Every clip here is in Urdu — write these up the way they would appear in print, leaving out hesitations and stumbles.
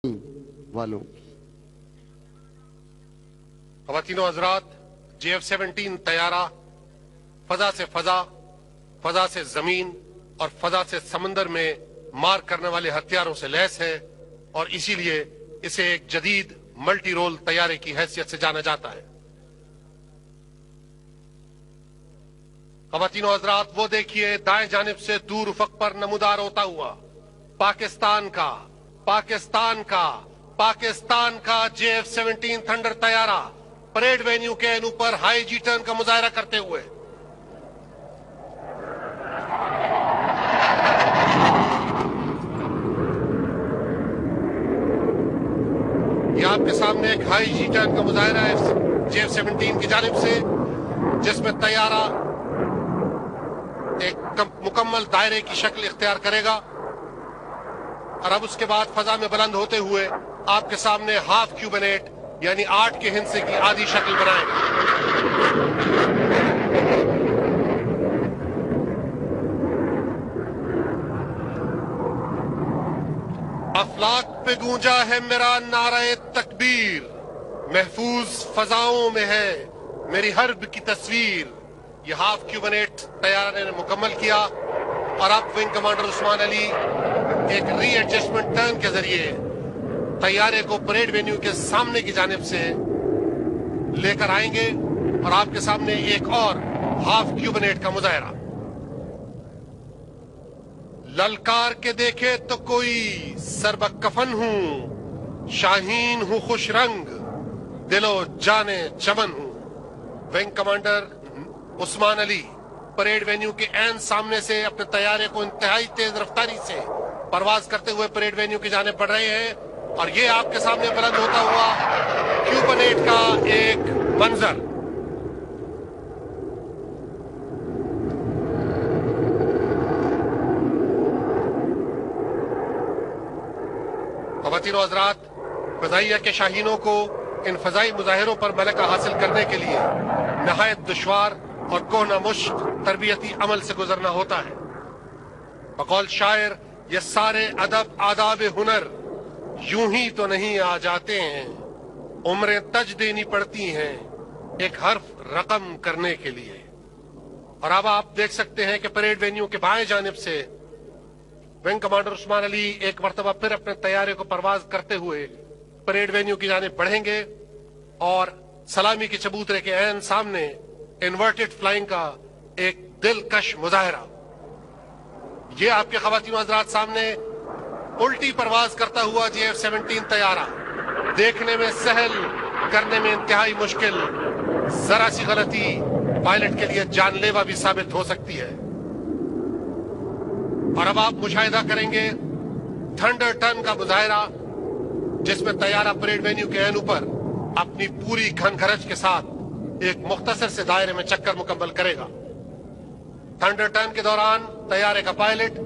والوں خواتین و حضرات، JF-17 طیارہ فضا سے فضا، فضا سے زمین اور فضا سے سمندر میں مار کرنے والے ہتھیاروں سے لیس ہے، اور اسی لیے اسے ایک جدید ملٹی رول طیارے کی حیثیت سے جانا جاتا ہے۔ خواتین و حضرات، وہ دیکھیے دائیں جانب سے دور افق پر نمودار ہوتا ہوا پاکستان کا JF-17 تھنڈر طیارہ پریڈ وینیو کے اوپر ہائی جی ٹرن کا مظاہرہ کرتے ہوئے یہ آپ کے سامنے ایک ہائی جی ٹرن کا مظاہرہ ہے JF-17 کی جانب سے، جس میں طیارہ ایک مکمل دائرے کی شکل اختیار کرے گا، اور اب اس کے بعد فضا میں بلند ہوتے ہوئے آپ کے سامنے ہاف کیوبن 8 یعنی 8 کے ہندسے کی آدھی شکل بنائے گا۔ افلاک پہ گونجا ہے میرا نعرہ تکبیر، محفوظ فضاؤں میں ہے میری حرب کی تصویر۔ یہ ہاف کیوبن 8 طیارہ نے مکمل کیا، اور اب ونگ کمانڈر عثمان علی ایک ری ایڈجسٹمنٹ ٹرن کے ذریعے طیارے کو پریڈ وینیو کے سامنے کی جانب سے لے کر آئیں گے، اور آپ کے سامنے ایک اور ہاف کیوبن 8 کا مظاہرہ۔ للکار کے دیکھے تو کوئی سربک کفن ہوں، شاہین ہوں خوش رنگ، دل و جانے چمن ہوں۔ ونگ کمانڈر عثمان علی پریڈ وینیو کے عین سامنے سے اپنے طیارے کو انتہائی تیز رفتاری سے پرواز کرتے ہوئے پریڈ وینیو کی جانب بڑھ رہے ہیں، اور یہ آپ کے سامنے بلند ہوتا ہوا کیوبن 8 کا ایک منظر۔ خواتین و حضرات، فضائیہ کے شاہینوں کو ان فضائی مظاہروں پر ملکہ حاصل کرنے کے لیے نہایت دشوار اور کوہنہ مشق تربیتی عمل سے گزرنا ہوتا ہے۔ بقول شاعر، یہ سارے ادب آداب ہنر یوں ہی تو نہیں آ جاتے ہیں، عمریں تج دینی پڑتی ہیں ایک حرف رقم کرنے کے لیے۔ اور اب آپ دیکھ سکتے ہیں کہ پریڈ وینیو کے بائیں جانب سے ونگ کمانڈر عثمان علی ایک مرتبہ پھر اپنے طیارے کو پرواز کرتے ہوئے پریڈ وینیو کی جانب بڑھیں گے، اور سلامی کے چبوترے کے عین سامنے انورٹڈ فلائنگ کا ایک دلکش مظاہرہ۔ یہ آپ کے خواتین و حضرات سامنے الٹی پرواز کرتا ہوا JF-17 طیارہ، دیکھنے میں سہل، کرنے میں انتہائی مشکل، ذرا سی غلطی پائلٹ کے لیے جان لیوا بھی ثابت ہو سکتی ہے۔ اور اب آپ مشاہدہ کریں گے تھنڈر ٹرن کا مظاہرہ، جس میں طیارہ پریڈ وینیو کے عین اوپر اپنی پوری گھن گھرج کے ساتھ ایک مختصر سے دائرے میں چکر مکمل کرے گا۔ تھنڈر ٹرن کے دوران طیارے کا پائلٹ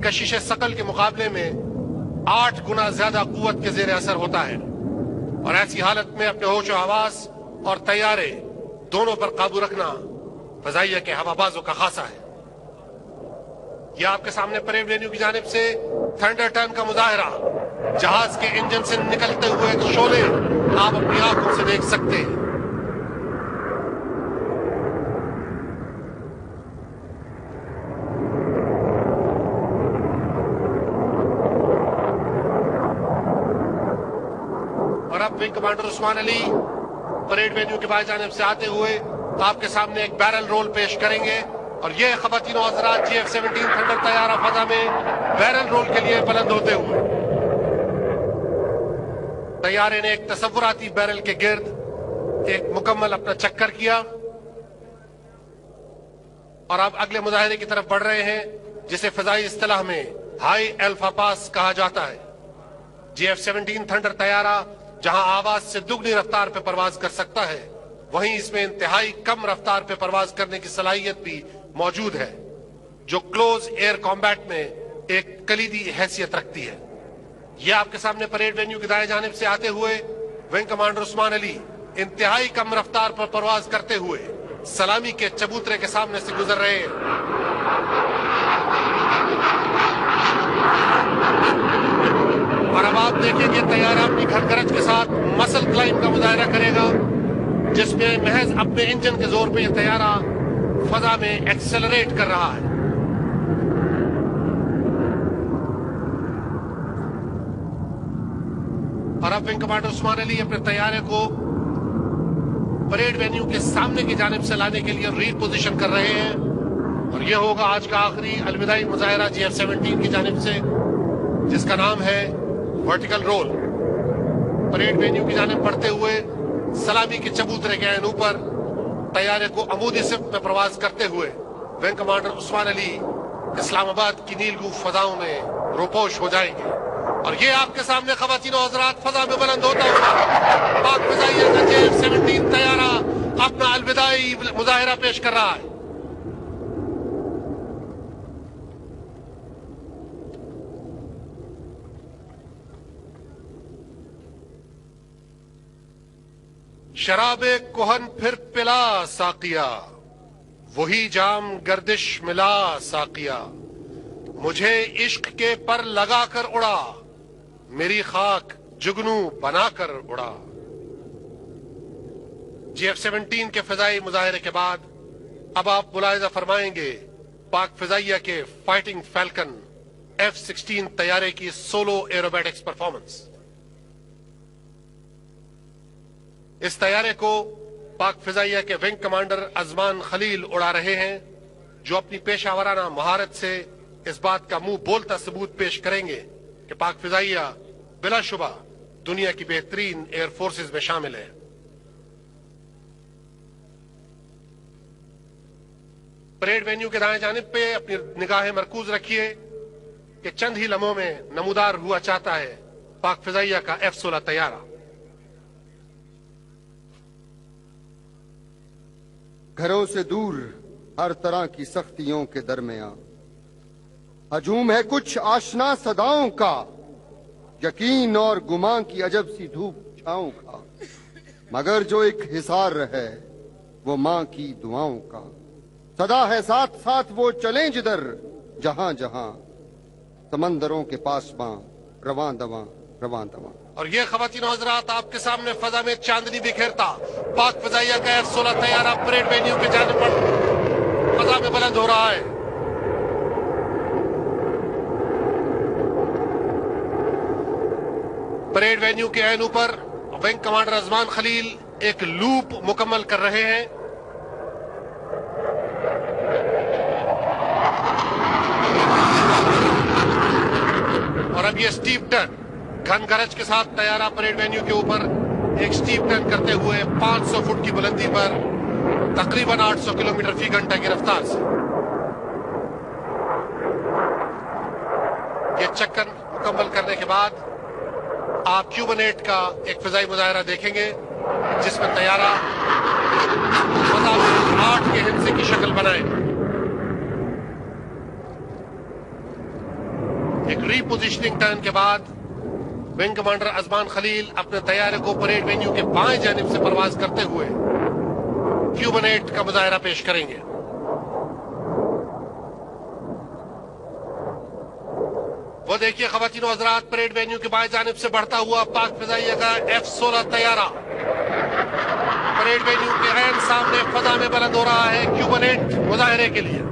کشش ثقل کے مقابلے میں 8 گنا زیادہ قوت کے زیر اثر ہوتا ہے، اور ایسی حالت میں اپنے ہوش و حواس اور طیارے دونوں پر قابو رکھنا فضائیہ کے ہوابازوں کا خاصہ ہے۔ یہ آپ کے سامنے پریڈ وینیو کی جانب سے تھنڈر ٹرن کا مظاہرہ، جہاز کے انجن سے نکلتے ہوئے شعلے آپ اپنی آنکھوں سے دیکھ سکتے ہیں۔ اور اب ونگ کمانڈر عثمان علی پریڈ وینیو کے بائیں جانب سے آتے ہوئے آپ کے سامنے ایک بیرل رول پیش کریں گے، اور یہ خواتین و حضرات JF-17 تھنڈر طیارہ فضا میں بیرل رول کے لیے بلند ہوتے ہوئے طیارے نے ایک تصوراتی بیرل کے گرد ایک مکمل اپنا چکر کیا، اور اب اگلے مظاہرے کی طرف بڑھ رہے ہیں، جسے فضائی اصطلاح میں ہائی الفا پاس کہا جاتا ہے۔ JF-17 تھنڈر طیارہ جہاں آواز سے دگنی رفتار پہ پرواز کر سکتا ہے، وہیں اس میں انتہائی کم رفتار پہ پرواز کرنے کی صلاحیت بھی موجود ہے، جو کلوز ایئر کامبیٹ میں ایک کلیدی حیثیت رکھتی ہے۔ یہ آپ کے سامنے پریڈ وینیو کی دائیں جانب سے آتے ہوئے ونگ کمانڈر عثمان علی انتہائی کم رفتار پر پرواز کرتے ہوئے سلامی کے چبوترے کے سامنے سے گزر رہے ہیں۔ اور اب آپ دیکھیں گے طیارہ اپنی گھن گرج کے ساتھ مسل کلائم کا مظاہرہ کرے گا، جس میں محض اپنے انجن کے زور پہ یہ طیارہ فضا میں ایکسلریٹ کر رہا ہے۔ اور اب ونگ کمانڈر عثمان علی اپنے طیارے کو پریڈ وینیو کے سامنے کی جانب سے لانے کے لیے ری پوزیشن کر رہے ہیں، اور یہ ہوگا آج کا آخری الوداعی مظاہرہ GF-17 کی جانب سے، جس کا نام ہے ورٹیکل رول۔ پریڈ وینیو کی جانب بڑھتے ہوئے سلامی کے چبوترے کے عین اوپر طیارے کو عمودی سمت میں پرواز کرتے ہوئے ونگ کمانڈر عثمان علی اسلام آباد کی نیلگوں فضاؤں میں روپوش ہو جائیں گے۔ اور یہ آپ کے سامنے خواتین و حضرات فضا میں بلند ہوتا ہوا پاک فضائیہ کا GF-17 طیارہ اپنا الوداعی مظاہرہ پیش کر رہا ہے۔ شراب کہن پھر پلا ساقیا، وہی جام گردش ملا ساقیا، مجھے عشق کے پر لگا کر اڑا، میری خاک جگنو بنا کر اڑا۔ GF-17 کے فضائی مظاہرے کے بعد اب آپ ملاحظہ فرمائیں گے پاک فضائیہ کے فائٹنگ فیلکن F-16 طیارے کی سولو ایروبیٹکس پرفارمنس۔ اس طیارے کو پاک فضائیہ کے ونگ کمانڈر ازمان خلیل اڑا رہے ہیں، جو اپنی پیشہ ورانہ مہارت سے اس بات کا منہ بولتا ثبوت پیش کریں گے کہ پاک فضائیہ بلا شبہ دنیا کی بہترین ایئر فورسز میں شامل ہے۔ پریڈ وینیو کے دائیں جانب پہ اپنی نگاہیں مرکوز رکھیے کہ چند ہی لمحوں میں نمودار ہوا چاہتا ہے پاک فضائیہ کا F-16 طیارہ۔ گھروں سے دور ہر طرح کی سختیوں کے درمیان ہجوم ہے کچھ آشنا صداؤں کا، یقین اور گمان کی عجب سی دھوپ چھاؤں کا، مگر جو ایک حصار رہے وہ ماں کی دعاؤں کا، صدا ہے ساتھ ساتھ وہ چلیں جدھر جہاں جہاں، سمندروں کے پاسباں رواں دواں رواں دواں۔ اور یہ خواتین و حضرات آپ کے سامنے فضا میں چاندنی بکھیرتا پاک فضائیہ کا F-16 طیارہ پریڈ وینیو کی جانب پر فضا میں بلند ہو رہا ہے۔ پریڈ وینیو کے عین اوپر ونگ کمانڈر ازمان خلیل ایک لوپ مکمل کر رہے ہیں۔ اور اب یہ سٹیپ ٹرن گھن گرج کے ساتھ طیارہ پریڈ وینیو کے اوپر ایک سٹیپ ٹرن کرتے ہوئے 500 فٹ کی بلندی پر تقریباً 800 کلومیٹر فی گھنٹہ کی رفتار سے یہ چکر مکمل کرنے کے بعد آپ Q-18 کا ایک فضائی مظاہرہ دیکھیں گے، جس میں طیارہ فضا میں 8 کے ہندسے کی شکل بنائے۔ ایک ری پوزیشننگ ٹرن کے بعد ونگ کمانڈر ازمان خلیل اپنے طیارے کو پریڈ وینیو کے بائیں جانب سے پرواز کرتے ہوئے Q-18 کا مظاہرہ پیش کریں گے۔ وہ دیکھیے خواتین و حضرات پریڈ وینیو کے بائیں جانب سے بڑھتا ہوا پاک فضائیہ کا F-16 طیارہ پریڈ وینیو کے عین سامنے فضا میں بلند ہو رہا ہے Q-18 مظاہرے کے لیے۔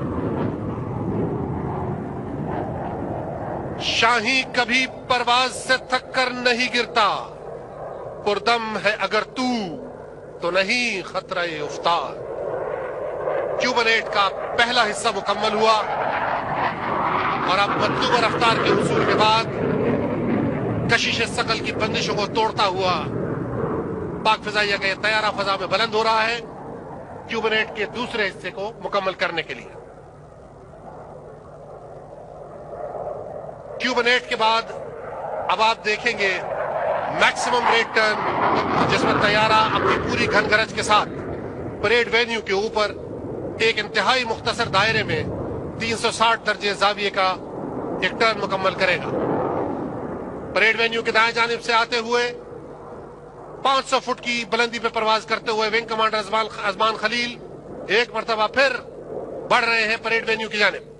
شاہی کبھی پرواز سے تھک کر نہیں گرتا، پردم ہے اگر تو نہیں خطرہ افتاد۔ Q-18 کا پہلا حصہ مکمل ہوا اور اب مطلوبہ رفتار کے حصول کے بعد کشش ثقل کی بندشوں کو توڑتا ہوا پاک فضائیہ کا یہ طیارہ فضا میں بلند ہو رہا ہے Q-18 کے دوسرے حصے کو مکمل کرنے کے لیے۔ Q-18 کے بعد اب آپ دیکھیں گے میکسیمم ریٹ ٹرن، جس میں طیارہ اپنی پوری گھن گرج کے ساتھ پریڈ وینیو کے اوپر ایک انتہائی مختصر دائرے میں 360 درجے زاویے کا ایک ٹرن مکمل کرے گا۔ پریڈ وینیو کے دائیں جانب سے آتے ہوئے 500 فٹ کی بلندی پہ پرواز کرتے ہوئے ونگ کمانڈر ازمان خلیل ایک مرتبہ پھر بڑھ رہے ہیں پریڈ وینیو کی جانب۔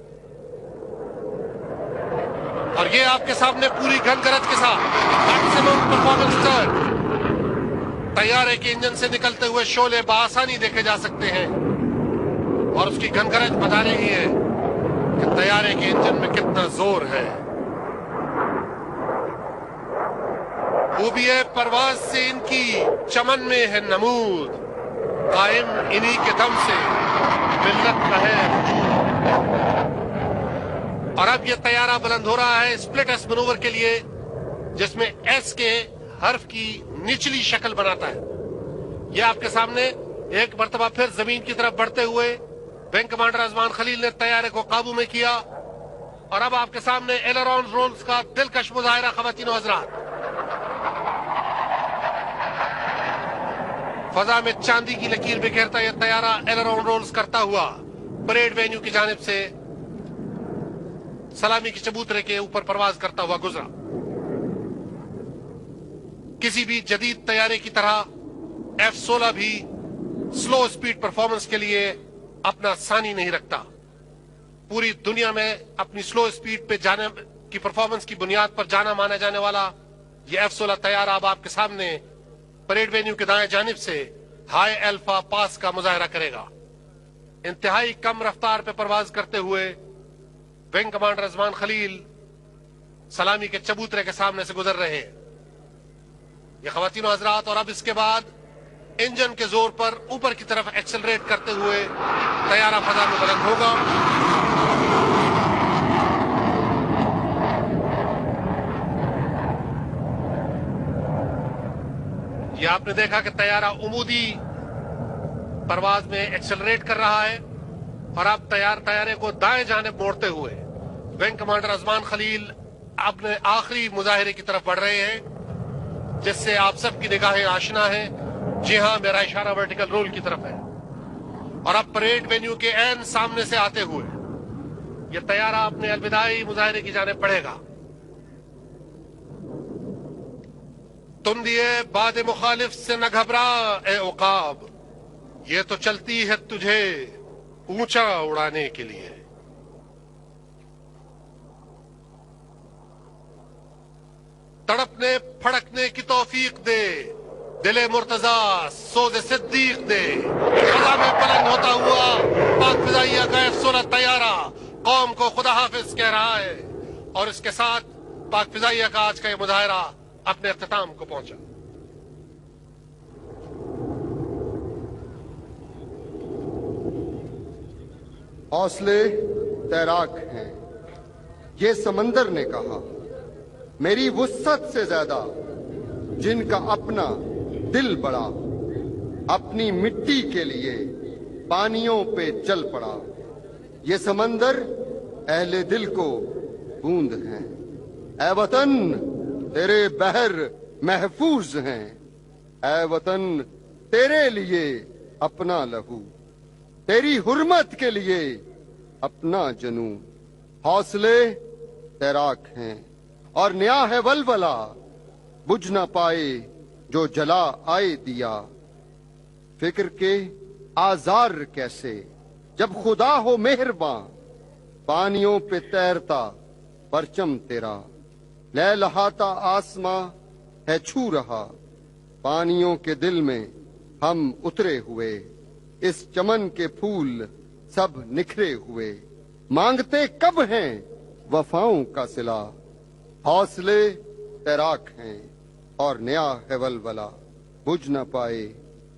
اور یہ آپ کے سامنے پوری گھن گرج کے ساتھ میکسیمم پرفارمنس ٹرن طیارے کے انجن سے نکلتے ہوئے شعلے بآسانی دیکھے جا سکتے ہیں، اور اس کی گھن گرج بتا رہی ہے کہ طیارے کے انجن میں کتنا زور ہے۔ خوبی پرواز سے ان کی چمن میں ہے نمود، قائم انہی کے دم سے ملت کا ہے۔ اور اب یہ طیارہ بلند ہو رہا ہے سپلٹ ایس منوور کے لیے، جس میں ایس کے حرف کی نچلی شکل بناتا ہے۔ یہ آپ کے سامنے ایک مرتبہ پھر زمین کی طرف بڑھتے ہوئے ونگ کمانڈر اذمان خلیل نے طیارے کو قابو میں کیا، اور اب آپ کے سامنے ایلرون رولز کا دلکش مظاہرہ خواتین و حضرات۔ فضا میں چاندی کی لکیر بکھیرتا یہ طیارہ ایلرون رولز کرتا ہوا پریڈ وینیو کی جانب سے سلامی کے چبوترے کے اوپر پرواز کرتا ہوا گزرا۔ کسی بھی جدید طیارے کی طرح F-16 بھی سلو اسپیڈ پرفارمنس کے لیے اپنا ثانی نہیں رکھتا۔ پوری دنیا میں اپنی سلو اسپیڈ پہ جانے کی پرفارمنس کی بنیاد پر جانا مانا جانے والا یہ F-16 طیارہ اب آپ کے سامنے پریڈ وینیو کے دائیں جانب سے ہائی الفا پاس کا مظاہرہ کرے گا۔ انتہائی کم رفتار پہ پرواز کرتے ہوئے ونگ کمانڈر اذمان خلیل سلامی کے چبوترے کے سامنے سے گزر رہے ہیں۔ یہ خواتین و حضرات، اور اب اس کے بعد انجن کے زور پر اوپر کی طرف ایکسلریٹ کرتے ہوئے طیارہ فضا میں بلند ہوگا۔ یہ آپ نے دیکھا کہ طیارہ عمودی پرواز میں ایکسلریٹ کر رہا ہے، اور اب طیارے کو دائیں جانب موڑتے ہوئے ونگ کمانڈر اذمان خلیل اپنے آخری مظاہرے کی طرف بڑھ رہے ہیں، جس سے آپ سب کی نگاہیں آشنا ہیں۔ جی ہاں، میرا اشارہ ورٹیکل رول کی طرف ہے، اور اب پریڈ وینیو کے عین سامنے سے آتے ہوئے یہ طیارہ اپنے الوداعی مظاہرے کی جانب بڑھے گا۔ تم دیے باد مخالف سے نہ گھبرا اے عقاب، یہ تو چلتی ہے تجھے اونچا اڑانے کے لیے۔ تڑپنے پھڑکنے کی توفیق دے، دل مرتضی سوز صدیق دے۔ فضا میں بلند ہوتا ہوا پاک فضائیہ کا F-16 طیارہ قوم کو خدا حافظ کہہ رہا ہے، اور اس کے ساتھ پاک فضائیہ کا آج کا یہ مظاہرہ اپنے اختتام کو پہنچا۔ حوصلے تیراک ہیں، یہ سمندر نے کہا، میری وسعت سے زیادہ جن کا اپنا دل بڑا، اپنی مٹی کے لیے پانیوں پہ چل پڑا۔ یہ سمندر اہل دل کو بوند ہیں، اے وطن تیرے بحر محفوظ ہیں، اے وطن تیرے لیے اپنا لہو، تیری حرمت کے لیے اپنا جنوں۔ حوصلے تیراک ہیں اور نیا ہے ولولہ، بجھ نہ پائے جو جلا آئے دیا۔ فکر کے آزار کیسے جب خدا ہو مہرباں، پانیوں پہ تیرتا پرچم تیرا، لے لہاتا آسماں ہے چھو رہا، پانیوں کے دل میں ہم اترے ہوئے، اس چمن کے پھول سب نکھرے ہوئے، مانگتے کب ہیں وفاؤں کا صلہ۔ حوصلے تیراک ہیں اور نیا ہے ولولہ، بجھ نہ پائے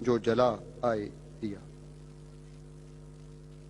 جو جلا آئے دیا۔